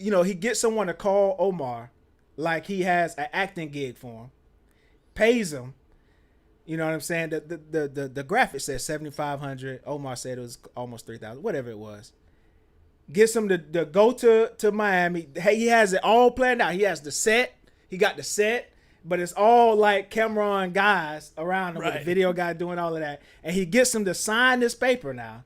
he gets someone to call Omar like he has an acting gig for him, pays him. You know what I'm saying? The graphic says 7,500. Omar said it was almost 3,000, whatever it was. Gets him to go to Miami. Hey, he has it all planned out. He has the set. He got the set, but it's all like Camron guys around him with the video guy doing all of that. And he gets him to sign this paper now.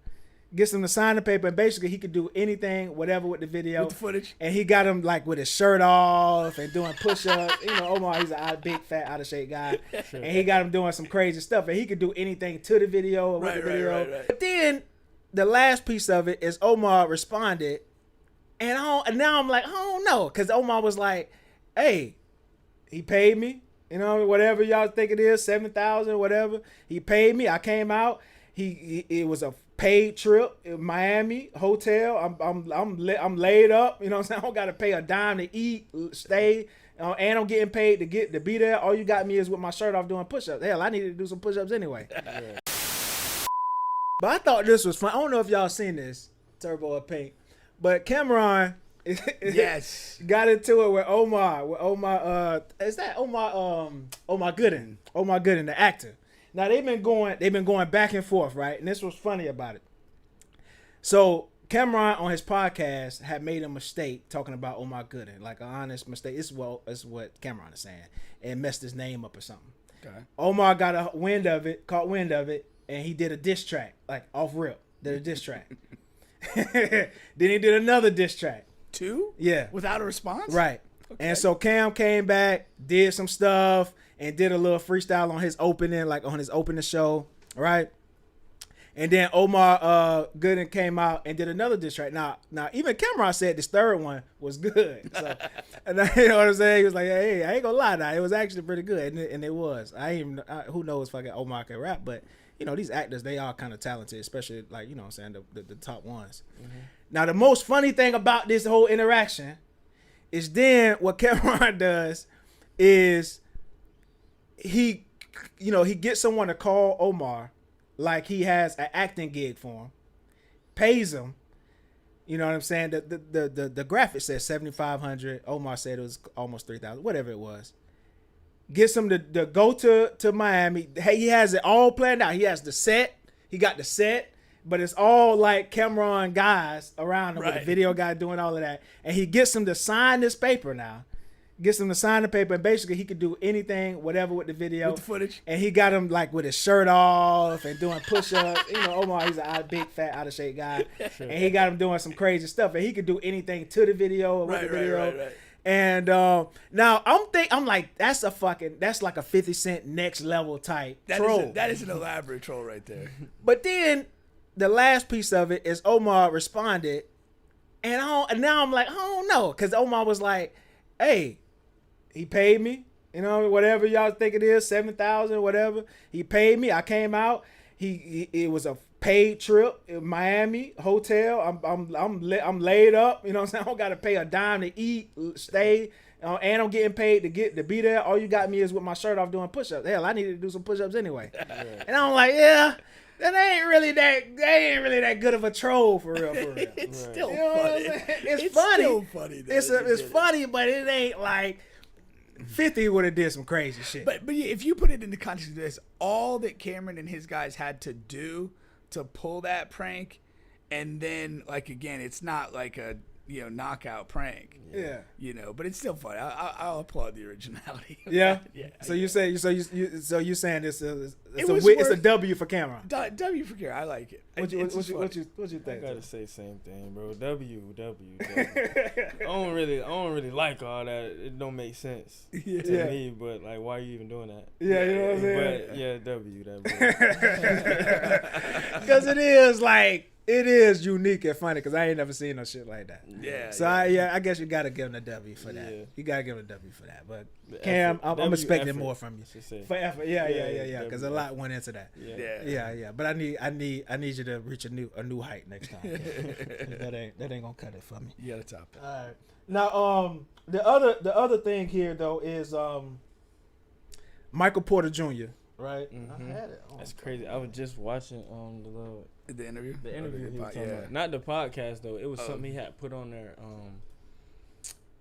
Gets him to sign the paper, and basically he could do anything, whatever with the video. With the footage. And he got him like with his shirt off and doing push-ups. Omar, he's a big, fat, out-of-shape guy. Sure. And he got him doing some crazy stuff. And he could do anything to the video or with the video. Right. But then the last piece of it is Omar responded. And now I'm like, I don't know. Because Omar was like, hey, he paid me. Whatever y'all think it is, 7,000, whatever. He paid me. I came out. It was a paid trip in Miami hotel. I'm laid up. You know what I'm saying? I don't got to pay a dime to eat, stay, and I'm getting paid to be there. All you got me is with my shirt off doing push-ups. Hell, I needed to do some push-ups anyway. Yeah. But I thought this was fun. I don't know if y'all seen this, Turbo or Pink, but Camron yes got into it with Omar. Is that Omar? Omar Gooden, the actor. Now they've been going back and forth, right? And this was funny about it. So Camron on his podcast had made a mistake talking about Omar Gooden, like an honest mistake. It's what Camron is saying, and messed his name up or something. Okay. Omar got caught wind of it, and he did a diss track, like off rip. Did a diss track. Then he did another diss track. 2? Yeah. Without a response? Right. Okay. And so Cam came back, did some stuff, and did a little freestyle on his opening show, right? And then Omar Gooden came out and did another diss track. Now even Camron said this third one was good. So, and you know what I'm saying? He was like, hey, I ain't gonna lie now, it was actually pretty good, and it was. Who knows fucking Omar can rap, but these actors, they are kind of talented, especially like what I'm saying, the top ones. Mm-hmm. Now the most funny thing about this whole interaction is then what Camron does is he gets someone to call Omar like he has an acting gig for him, pays him. You know what I'm saying? The graphic says 7,500. Omar said it was almost 3,000, whatever it was. Gets him to go to Miami. Hey, he has it all planned out. He has the set. He got the set, but it's all like Camron guys around him with the video guy doing all of that. And he gets him to sign this paper now. Gets him to sign the paper, and basically he could do anything, whatever with the video. With the footage. And he got him like with his shirt off and doing push-ups. Omar, he's a big, fat, out-of-shape guy. Sure. And he got him doing some crazy stuff. And he could do anything to the video or with the video. Right. And now I'm like, that's like a 50 Cent next level type troll. That is an elaborate troll right there. But then the last piece of it is Omar responded, and now I'm like, I don't know, because Omar was like, hey, he paid me, whatever y'all think it is, 7,000, whatever. He paid me. I came out. It was a paid trip in Miami hotel. I'm laid up. You know what I'm saying? I don't got to pay a dime to eat, stay, and I'm getting paid to be there. All you got me is with my shirt off doing push-ups. Hell, I needed to do some push-ups anyway. Yeah. And I'm like, yeah. They ain't really that good of a troll for real. It's still funny. It's funny. Still funny. Though, it's funny, but it ain't like 50 would have did some crazy shit. But if you put it into context of this, all that Cameron and his guys had to do to pull that prank, and then like again, it's not like a knockout prank. Yeah. But it's still funny. I'll applaud the originality. Yeah. Yeah. So you saying it's a W for Camron. W for Camron. I like it. What you think? I gotta say same thing, bro. W. I don't really like all that. It don't make sense to me. But like, why are you even doing that? Yeah, you know what I'm saying. But yeah, W. Because it is unique and funny, because I ain't never seen no shit like that. Yeah. So I guess you gotta give him a W for that. Yeah. You gotta give him a W for that. But Cam, I'm expecting more from you. For effort. Yeah. Because a lot went into that. Yeah. But I need you to reach a new height next time. that ain't gonna cut it for me. You gotta top it. All right. Now the other thing here though is Michael Porter Jr. Right? Mm-hmm. I had it. That's crazy. I was just watching the interview. The interview he was talking about. Not the podcast though. It was something he had put on there.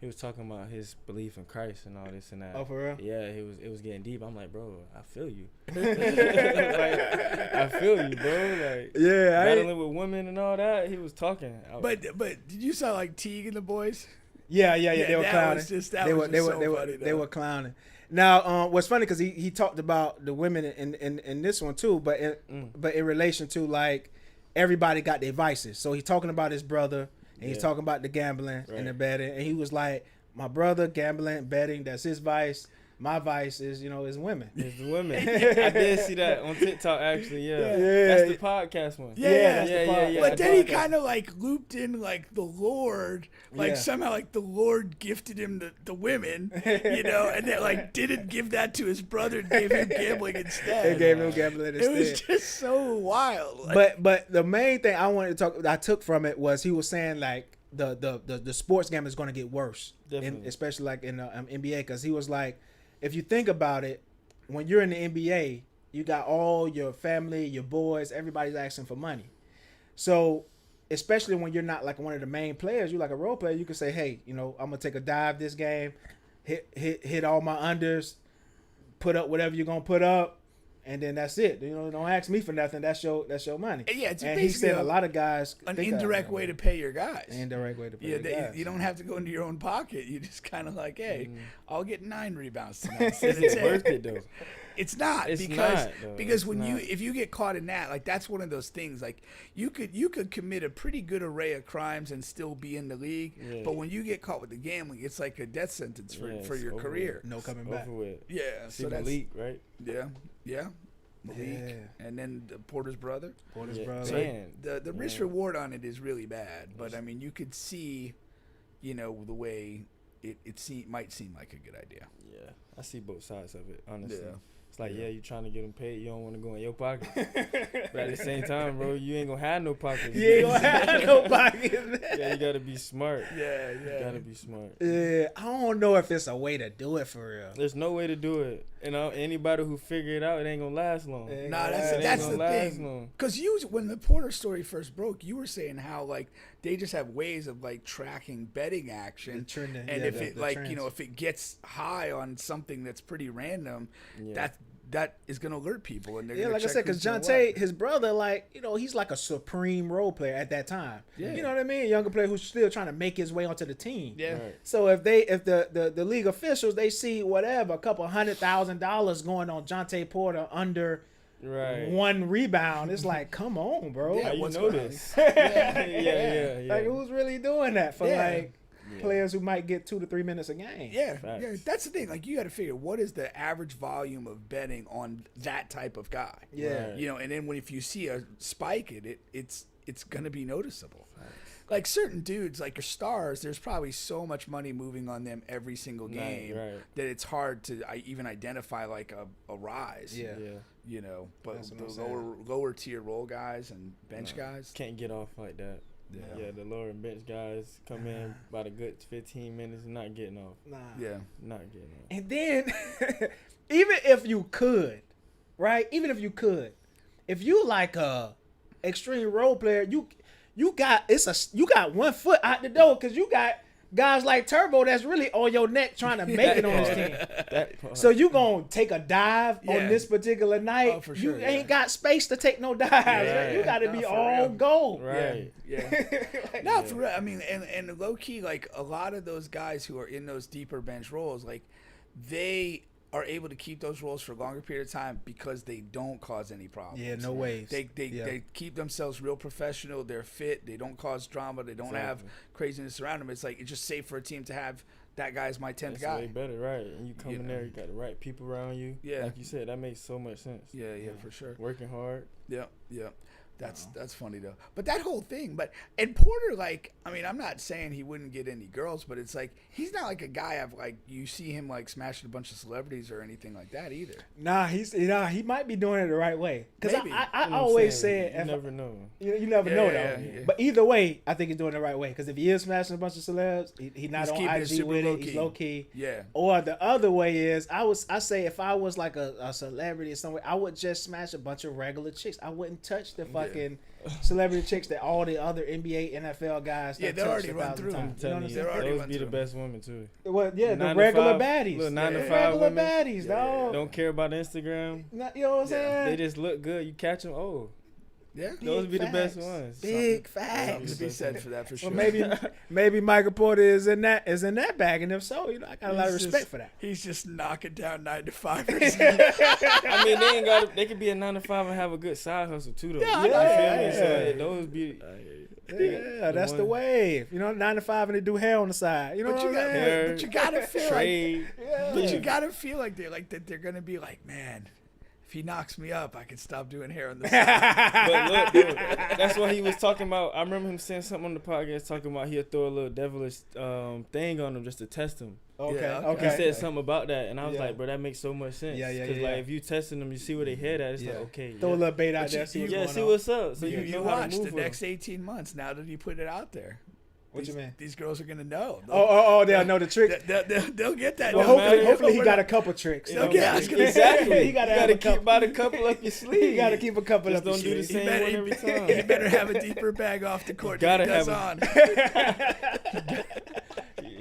he was talking about his belief in Christ and all this and that. Oh, for real? Yeah, it was getting deep. I'm like, bro, I feel you. Like, I feel you, bro. Like, Yeah, battling with women and all that. He was talking. But did you saw like Teague and the boys? Yeah. They were that clowning. was just- that was just so funny, they though. were clowning. Now, what's funny because he talked about the women in this one too, but in relation to like everybody got their vices. So he's talking about his brother and he's talking about the gambling and the betting, and he was like, my brother gambling, betting, that's his vice. My vice is, is women. It's the women. I did see that on TikTok, actually. Yeah. That's the podcast one. Yeah. But then he kind of like looped in like the Lord, like somehow like the Lord gifted him the women, and then like didn't give that to his brother and gave him gambling instead. They gave him gambling instead. It was just so wild. Like, But the main thing I took from it was he was saying like the sports game is going to get worse, especially like in the NBA, because he was like, if you think about it, when you're in the NBA, you got all your family, your boys, everybody's asking for money. So, especially when you're not like one of the main players, you're like a role player, you can say, hey, I'm gonna take a dive this game, hit all my unders, put up whatever you're gonna put up, and then that's it. Don't ask me for nothing. That's your money. Yeah, it's and he basically said a lot of guys an think indirect way to pay your guys. Indirect way to pay your guys. You don't have to go into your own pocket. You just kind of like, hey, I'll get 9 rebounds tonight. It's worth it though. It's not It's because not, though. because It's when not. if you get caught in that, like that's one of those things. Like you could commit a pretty good array of crimes and still be in the league, but when you get caught with the gambling, it's like a death sentence for your career. No coming back. Over with. Yeah, See so that's Malik, right? yeah. Malik, and then Porter's brother. Porter's Yeah. brother. Man. The risk reward on it is really bad, but I mean you could see, the way it might seem like a good idea. Yeah, I see both sides of it, honestly. Yeah. It's like, you trying to get them paid. You don't want to go in your pocket. But at the same time, bro, you ain't going to have no pockets. You ain't gonna have no pockets. Yeah, you got to be smart. Yeah. You got to be smart. Yeah, I don't know if it's a way to do it for real. There's no way to do it. Anybody who figure it out, it ain't going to last long. Nah, It that's ain't the gonna last thing. long. Because when the Porter story first broke, you were saying how like they just have ways of like tracking betting action, The trending, and yeah, if the it like trends. if it gets high on something that's pretty random, Yeah. that is gonna alert people, and they're Yeah, gonna like I check said, because who's doing Jonte, what. his brother, like, he's like a supreme role player at that time. Yeah. You know what I mean? Younger player who's still trying to make his way onto the team. Yeah. Right. So if the league officials, they see whatever, a couple $100,000 going on Jonte Porter under Right. 1 rebound, it's like, come on, bro. Yeah, How you what's know going on? this? yeah. yeah. Like, who's really doing that for Yeah. players who might get 2 to 3 minutes a game? Yeah, Facts. that's the thing. Like, you got to figure what is the average volume of betting on that type of guy. Yeah. Right. And then if you see a spike in it, it's gonna be noticeable. Like certain dudes, like your stars, there's probably so much money moving on them every single game Right. that it's hard to even identify like a rise. Yeah. But That's what I'm the saying. lower tier role guys and bench guys. Can't get off like that. Yeah. The lower bench guys come in about a good 15 minutes and not getting off. Nah. Yeah. Not getting off. And then, even if you could, right? Even if you could, if you like a extreme role player, you got 1 foot out the door because you got guys like Turbo that's really on your neck trying to make it on his team. That part. So you gonna take a dive Yeah. on this particular night? Oh, for sure, you yeah. ain't got space to take no dives. Yeah. You got to No, be for all real. go. Right. Yeah. No, for real. I mean, and low key, like a lot of those guys who are in those deeper bench roles, like they are able to keep those roles for a longer period of time because they don't cause any problems. Yeah, no waves. They keep themselves real professional. They're fit. They don't cause drama. They don't have Exactly. craziness around them. It's like it's just safe for a team to have that guy's my 10th That's way guy. better, right? And you come in there, you got the right people around you. Yeah. Like you said, that makes so much sense. Yeah, for sure. Working hard. Yeah. That's funny though. But that whole thing, and Porter, like, I mean, I'm not saying he wouldn't get any girls, but it's like he's not like a guy of like you see him like smashing a bunch of celebrities or anything like that either. Nah, he might be doing it the right way. Because Maybe. I You know what I'm always saying? said you never know. you never Yeah, know yeah, though. yeah. But either way, I think he's doing it the right way. Because if he is smashing a bunch of celebs, he not He's on keeping it IG super with it. low-key. He's low key. Yeah. Or the other way is I say if I was like a celebrity or somewhere, I would just smash a bunch of regular chicks. I wouldn't touch the fucking celebrity chicks that all the other NBA, NFL guys. Yeah, they're already run through them. I'm telling you, They're already those run be the through. best women too. Well, yeah, the 9 to regular 5 baddies. little 9 to 5 regular women. baddies, dog. Don't care about Instagram. You know what I'm saying? They just look good. You catch them. Oh, Yeah. those be the best facts. ones. Big Something facts. to be said for that for sure. Well, maybe Michael Porter is in that bag, and if so, I got a lot of He's respect just- for that. He's just knocking down 9-to-5ers. I mean, they ain't got. They could be a 9 to 5 and have a good side hustle too, though. Yeah, I You know. feel me? Yeah. So those be. Yeah, that's the one. wave. 9 to 5 and they do hair on the side. You know But what you I'm got, saying? Hair, but you gotta feel trade. Yeah. but you gotta feel like they're gonna be like, man, if he knocks me up, I can stop doing hair on the side. But look, dude, that's what he was talking about. I remember him saying something on the podcast talking about he'll throw a little devilish thing on him just to test him. Okay, Yeah, okay. He said something about that, and I was Yeah. like, bro, that makes so much sense. Yeah, yeah, Because yeah. like if you testing them, you see where they head at. It's Yeah. like okay, Throw a yeah. little bait out But there. you- See what's Yeah, going see on. what's up. So you you know how watch to the move with next them. 18 months now that he put it out there. What you mean? These girls are gonna know. Oh, they'll know the trick. They'll get that. Well, They'll- hopefully he they'll- got a couple tricks. They'll get- I was gonna Exactly. He You gotta gotta have a keep couple. about a couple up your sleeve. You got to keep a couple Just up your don't do the sleeve. same one every He time. better have a deeper bag off the court. Gotta than he does have on.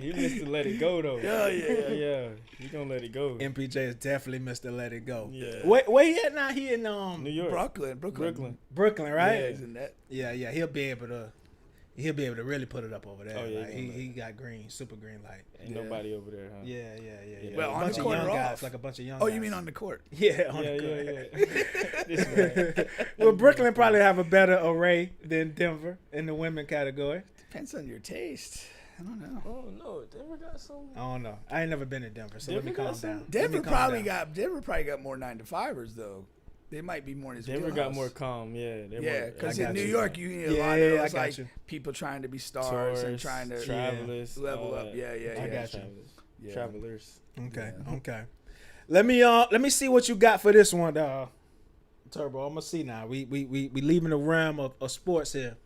He missed to let it go though. Yeah. He gonna let it go. MPJ is definitely Mr. Let It Go. Yeah. Where he at now? He in New York, Brooklyn. Brooklyn, Yeah, right? he's in that. Yeah. He'll be able to really put it up over there. Oh, yeah, Like, he he gonna got green, super green light. Ain't Yeah. nobody over there, huh? Yeah. Well, a on bunch the of court young or guys, off? like a bunch of young Oh, guys. you mean on the court? Yeah, on Yeah, the court. yeah. This man. Well, Brooklyn probably have a better array than Denver in the women category. Depends on your taste. I don't know. Oh no, Denver got some. I don't know. I ain't never been to Denver, so let me Denver calm got some- down. Let me Denver calm probably down. got more 9-to-5ers though. They might be more in his Denver wheelhouse. got more calm, yeah. They're Yeah, more- because I in got New you. York you need a Yeah, lot yeah, of I those got like you. people trying to be stars and tourists, trying to travelers, level all up. that. Yeah, I got you. Yeah. Travelers. Okay, Yeah. okay. Let me see what you got for this one, Turbo. I'm gonna see now. We leaving the realm of sports here.